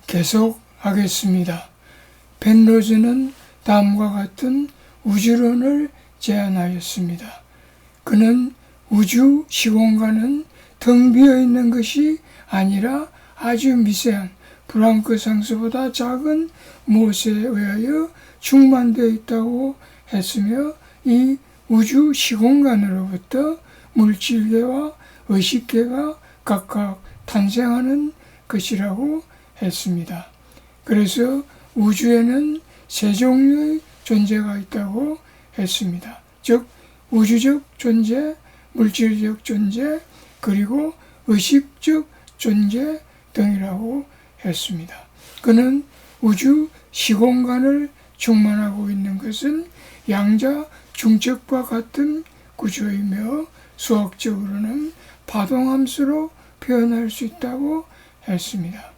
계속하겠습니다. 펜로즈는 다음과 같은 우주론을 제안하였습니다. 그는 우주 시공간은 텅 비어 있는 것이 아니라 아주 미세한 플랑크 상수보다 작은 무엇에 의하여 충만되어 있다고 했으며, 이 우주 시공간으로부터 물질계와 의식계가 각각 탄생하는 것이라고 했습니다. 그래서 우주에는 세 종류의 존재가 있다고 했습니다. 즉 우주적 존재, 물질적 존재, 그리고 의식적 존재 등이라고 했습니다. 그는 우주 시공간을 충만하고 있는 것은 양자 중첩과 같은 구조이며 수학적으로는 파동함수로 표현할 수 있다고 했습니다.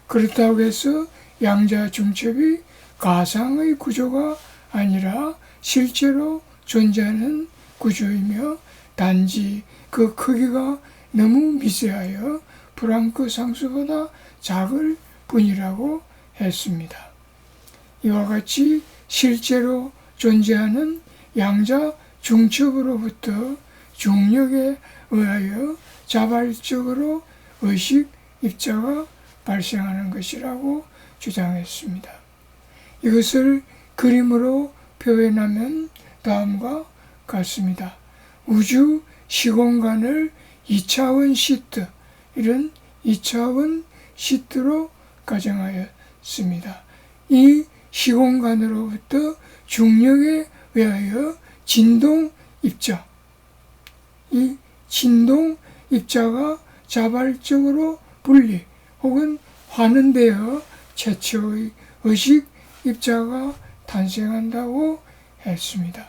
그렇다고 해서 양자 중첩이 가상의 구조가 아니라 실제로 존재하는 구조이며, 단지 그 크기가 너무 미세하여 플랑크 상수보다 작을 뿐이라고 했습니다. 이와 같이 실제로 존재하는 양자 중첩으로부터 중력에 의하여 자발적으로 의식 입자가 발생하는 것이라고 주장했습니다. 이것을 그림으로 표현하면 다음과 같습니다. 우주 시공간을 2차원 시트, 이런 2차원 시트로 가정하였습니다. 이 시공간으로부터 중력에 의하여 진동 입자, 이 진동 입자가 자발적으로 분리 혹은 환원되어 최초의 의식 입자가 탄생한다고 했습니다.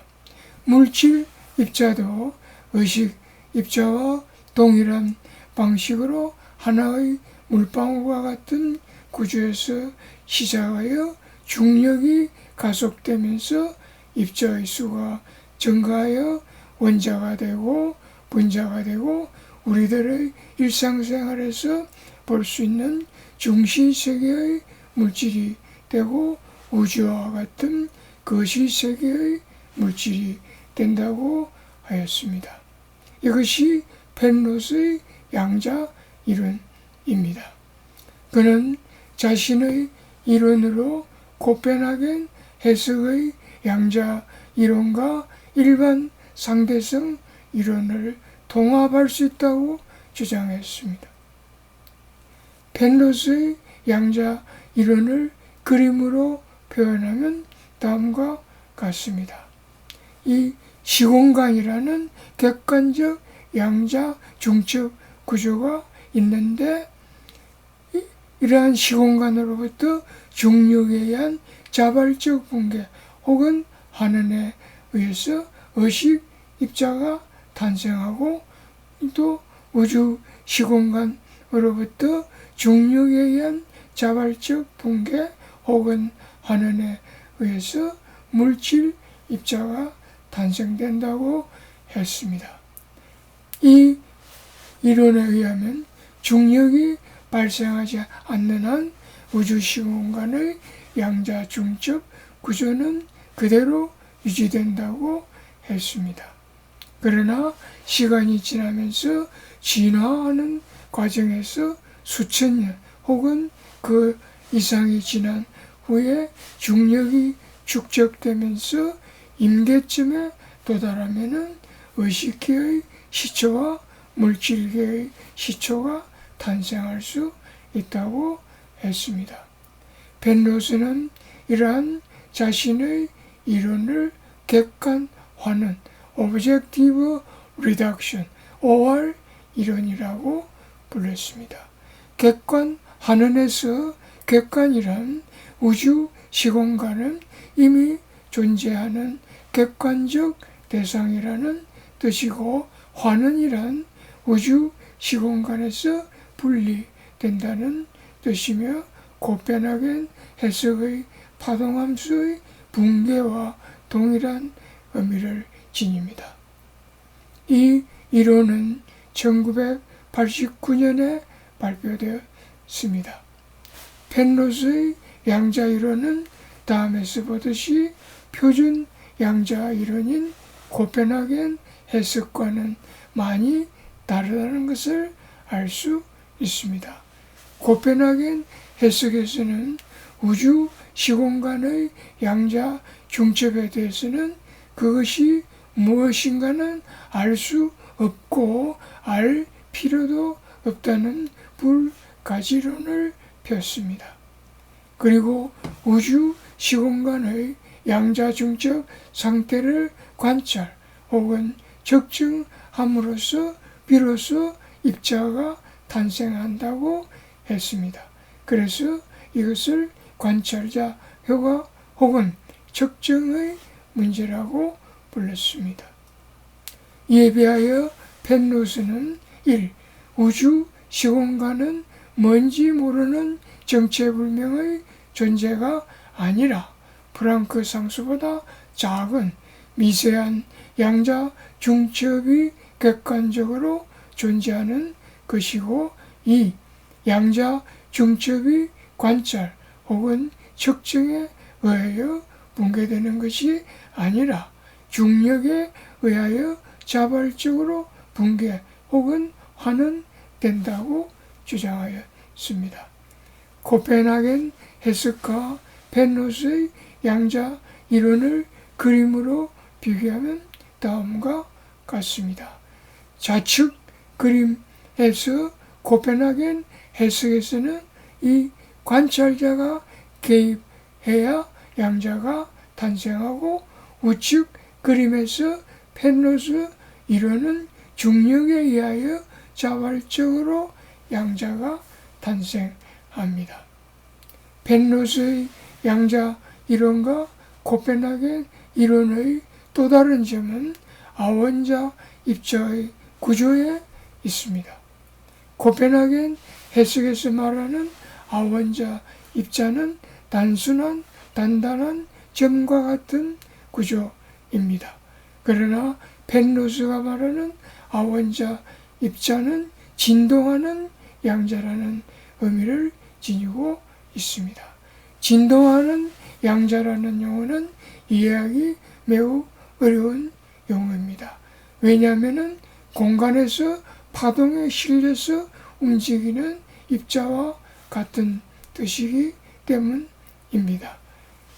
물질 입자도 의식 입자와 동일한 방식으로 하나의 물방울과 같은 구조에서 시작하여 중력이 가속되면서 입자의 수가 증가하여 원자가 되고 분자가 되고 우리들의 일상생활에서 볼 수 있는 중시세계의 물질이 되고 우주와 같은 거시세계의 물질이 된다고 하였습니다. 이것이 펜로스의 양자 이론입니다. 그는 자신의 이론으로 코펜하겐 해석의 양자 이론과 일반 상대성 이론을 통합할 수 있다고 주장했습니다. 펜로스의 양자 이론을 그림으로 표현하면 다음과 같습니다. 이 시공간이라는 객관적 양자 중첩 구조가 있는데, 이러한 시공간으로부터 중력에 의한 자발적 붕괴 혹은 환원에 의해서 의식 입자가 탄생하고, 또 우주 시공간으로부터 중력에 의한 자발적 붕괴 혹은 환원에 의해서 물질 입자가 탄생된다고 했습니다. 이 이론에 의하면 중력이 발생하지 않는 한 우주 시공간의 양자 중첩 구조는 그대로 유지된다고 했습니다. 그러나 시간이 지나면서 진화하는 과정에서 수천 년 혹은 그 이상이 지난 후에 중력이 축적되면서 임계점에 도달하면은 의식계의 시초와 물질계의 시초가 탄생할 수 있다고 했습니다. 펜로스는 이러한 자신의 이론을 객관 환원, Objective Reduction, OR 이론이라고 불렀습니다. 객관 환원에서 객관이란 우주 시공간은 이미 존재하는 객관적 대상이라는 뜻이고, 환원이란 우주 시공간에서 분리된다는 뜻이며, 코펜하겐 해석의 파동함수의 붕괴와 동일한 의미를 지닙니다. 이 이론은 1989년에 발표되었습니다. 펜로스의 양자 이론은 다음에서 보듯이 표준 양자 이론인 코펜하겐 해석과는 많이 다르다는 것을 알 수 있습니다. 코펜하겐 해석에서는 우주 시공간의 양자 중첩에 대해서는 그것이 무엇인가는 알 수 없고 알 필요도 없다는 불가지론을 폈습니다. 그리고 우주 시공간의 양자 중첩 상태를 관찰 혹은 측정함으로써 비로소 입자가 탄생한다고 했습니다. 그래서 이것을 관찰자 효과 혹은 측정의 문제라고 불렀습니다. 이에 비하여 펜로스는 1. 우주 시공간은 뭔지 모르는 정체불명의 존재가 아니라 프랑크 상수보다 작은 미세한 양자 중첩이 객관적으로 존재하는 것이고 2. 양자 중첩이 관찰 혹은 측정에 의하여 붕괴되는 것이 아니라 중력에 의하여 자발적으로 붕괴 혹은 환원된다고 주장하였습니다. 코펜하겐 해석과 펜로스의 양자 이론을 그림으로 비교하면 다음과 같습니다. 좌측 그림에서 코펜하겐 해석에서는 이 관찰자가 개입해야 양자가 탄생하고 우측 그림에서 펜로스 이론은 중력에 의하여 자발적으로 양자가 탄생합니다. 펜로스의 양자 이론과 코펜하겐 이론의 또 다른 점은 아원자 입자의 구조에 있습니다. 코펜하겐 해석에서 말하는 아원자 입자는 단순한 단단한 점과 같은 구조입니다. 그러나 펜로스가 말하는 아원자 입자는 진동하는 양자라는 의미를 지니고 있습니다. 진동하는 양자라는 용어는 이해하기 매우 어려운 용어입니다. 왜냐하면 공간에서 파동에 실려서 움직이는 입자와 같은 뜻이기 때문입니다.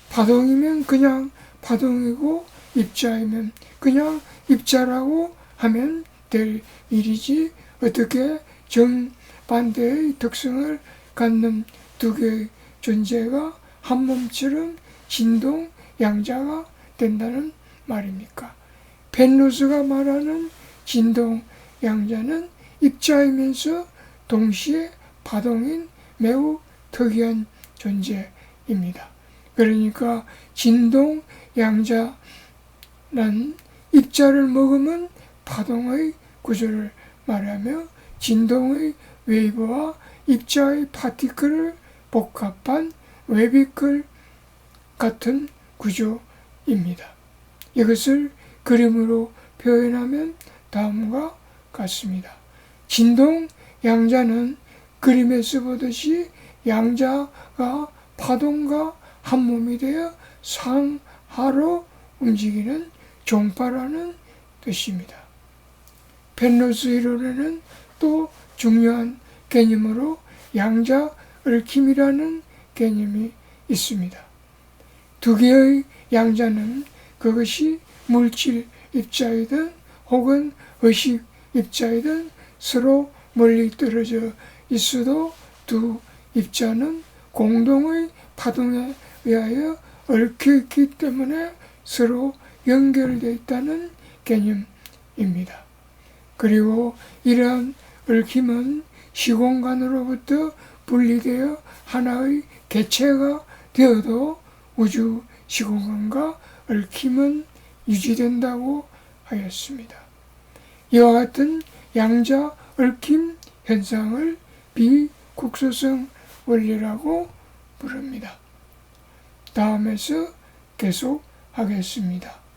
파동이면 그냥 파동이고 입자이면 그냥 입자라고 하면 될 일이지 어떻게 정반대의 특성을 갖는 두 개의 존재가 한 몸처럼 진동 양자가 된다는 말입니까? 펜로스가 말하는 진동 양자는 입자이면서 동시에 파동인 매우 특이한 존재입니다. 그러니까 진동 양자란 입자를 먹으면 파동의 구조를 말하며 진동의 웨이브와 입자의 파티클을 복합한 웨비클 같은 구조입니다. 이것을 그림으로 표현하면 다음과 같습니다. 진동 양자는 그림에서 보듯이 양자가 파동과 한 몸이 되어 상하로 움직이는 종파라는 뜻입니다. 펜로스 이론에는 또 중요한 개념으로 양자 얽힘이라는 개념이 있습니다. 두 개의 양자는 그것이 물질 입자이든 혹은 의식 입자이든 서로 멀리 떨어져 있어도 두 입자는 공동의 파동에 의하여 얽혀 있기 때문에 서로 연결되어 있다는 개념입니다. 그리고 이러한 얽힘은 시공간으로부터 분리되어 하나의 개체가 되어도 우주 시공간과 얽힘은 유지된다고 하였습니다. 이와 같은 양자 얽힘 현상을 비국소성 원리라고 부릅니다. 다음에서 계속하겠습니다.